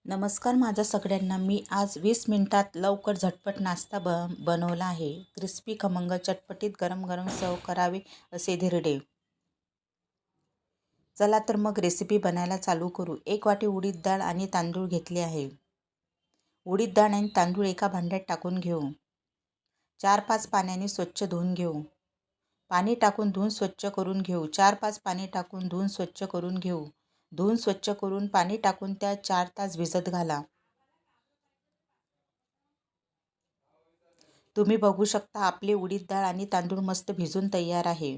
नमस्कार माझ्या सगळ्यांना. मी आज 20 मिनिटात लवकर झटपट नाश्ता बनवला आहे. क्रिस्पी खमंग चटपटीत गरम गरम सर्व करावे असे धिरडे. चला तर मग रेसिपी बनायला चालू करू. 1 वाटी उडीद डाळ आणि तांदूळ घेतले आहे. उडीद डाळ आणि तांदूळ एका भांड्यात टाकून घेऊ. 4-5 पाण्याने स्वच्छ धुवून घेऊ. पाणी टाकून धुवून स्वच्छ करून घेऊ. 4-5 पाणी टाकून धुवून स्वच्छ करून घेऊ. धुवून स्वच्छ करून पाणी टाकून त्यात 4 तास भिजत घाला. तुम्ही बघू शकता आपले उडीद डाळ आणि तांदूळ मस्त भिजून तयार आहे.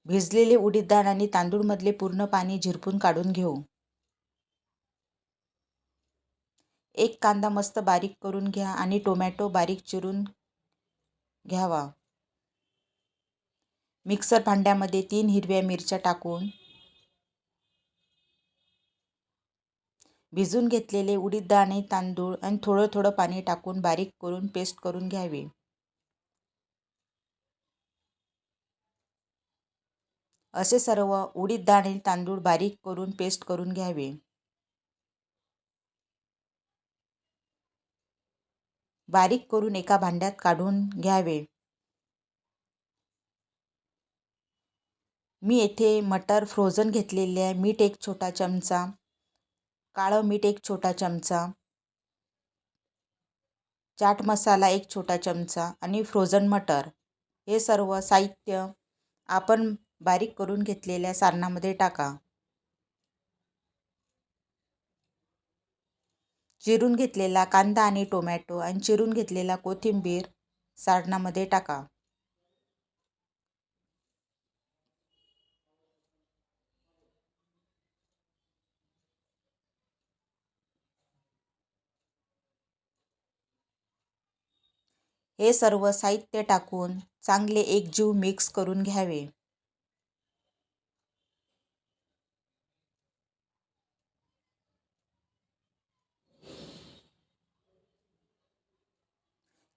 भिजलेले उडीद डाळ आणि तांदूळमधले पूर्ण पाणी झिरपून काढून घेऊ. एक कांदा मस्त बारीक करून घ्या आणि टोमॅटो बारीक चिरून घ्यावा. मिक्सर भांड्यामध्ये 3 हिरव्या मिरच्या टाकून भिजून घेतलेले उडीद डाळ आणि तांदूळ आणि थोडं थोडं पाणी टाकून बारीक करून पेस्ट करून घ्यावे. असे सर्व उडीद डाळ आणि तांदूळ बारीक करून पेस्ट करून घ्यावे. बारीक करून एका भांड्यात काढून घ्यावे. मी येथे मटर फ्रोझन घेतलेले आहे. मीठ 1 छोटा चमचा, काळं मीठ 1 छोटा चमचा, चाट मसाला 1 छोटा चमचा आणि फ्रोझन मटर हे सर्व साहित्य आपण बारीक करून घेतलेल्या सारणामध्ये टाका. चिरून घेतलेला कांदा आणि टोमॅटो आणि चिरून घेतलेला कोथिंबीर सारणामध्ये टाका. हे सर्व साहित्य टाकून चांगले एकजीव मिक्स करून घ्यावे.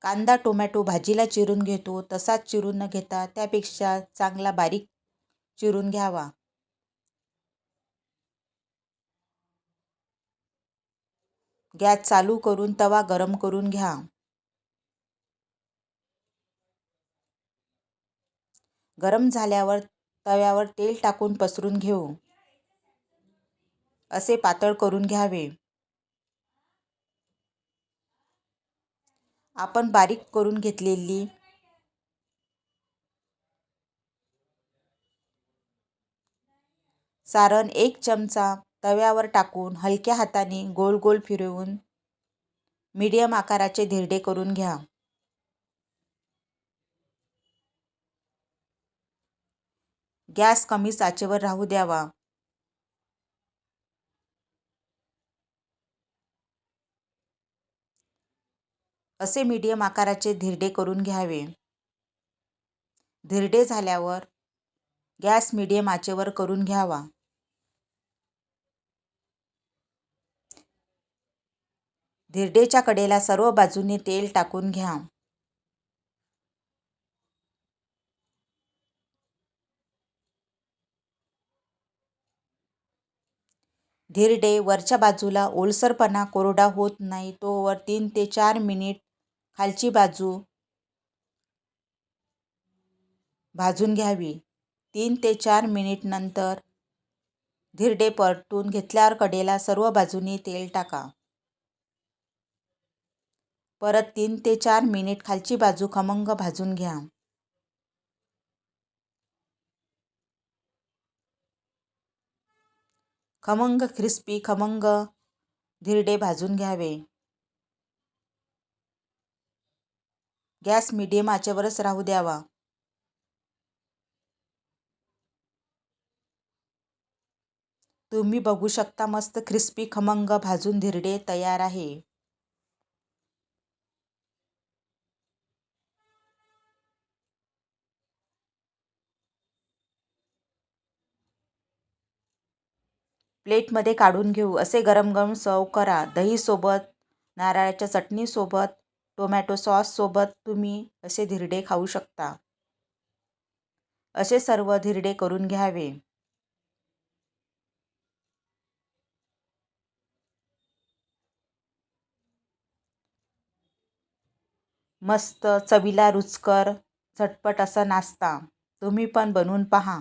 कांदा टोमॅटो भाजीला चिरून घेतो तसाच चिरून न घेता त्यापेक्षा चांगला बारीक चिरून घ्यावा. गॅस चालू करून तवा गरम करून घ्या. गरम झाल्यावर तव्यावर तेल टाकून पसरून घेऊ. असे पातळ करून घ्यावे. आपण बारीक करून घेतलेली सारण 1 चमचा तव्यावर टाकून हलक्या हाताने गोल गोल फिरवून मीडियम आकाराचे धिरडे करून घ्या. गॅस कमी आचेवर राहू द्यावा. असे मीडियम आकाराचे धिरडे करून घ्यावे. धिरडे झाल्यावर गॅस मीडियम आचेवर करून घ्यावा. धिरडेच्या कडेला सर्व बाजूने तेल टाकून घ्या. धिरडे वरच्या बाजूला ओलसरपणा कोरडा होत नाही तोवर 3 ते 4 मिनिट खालची बाजू भाजून घ्यावी. 3 ते 4 मिनिट नंतर धिरडे परतून घेतल्यावर कडेला सर्व बाजूनी तेल टाका. परत 3 ते 4 मिनिट खालची बाजू खमंग भाजून घ्या. खमंग क्रिस्पी खमंग धिरडे भाजून घ्यावे. गॅस मीडियम आचेवरच राहू द्यावा. तुम्ही बघू शकता मस्त क्रिस्पी खमंग भाजून धिरडे तयार आहे. प्लेटमध्ये काढून घेऊ. असे गरम गरम सर्व करा. दहीसोबत, नारळाच्या चटणीसोबत, टोमॅटो सॉससोबत तुम्ही असे धिरडे खाऊ शकता. असे सर्व धिरडे करून घ्यावे. मस्त चवीला रुचकर झटपट असा नाश्ता तुम्ही पण बनवून पहा.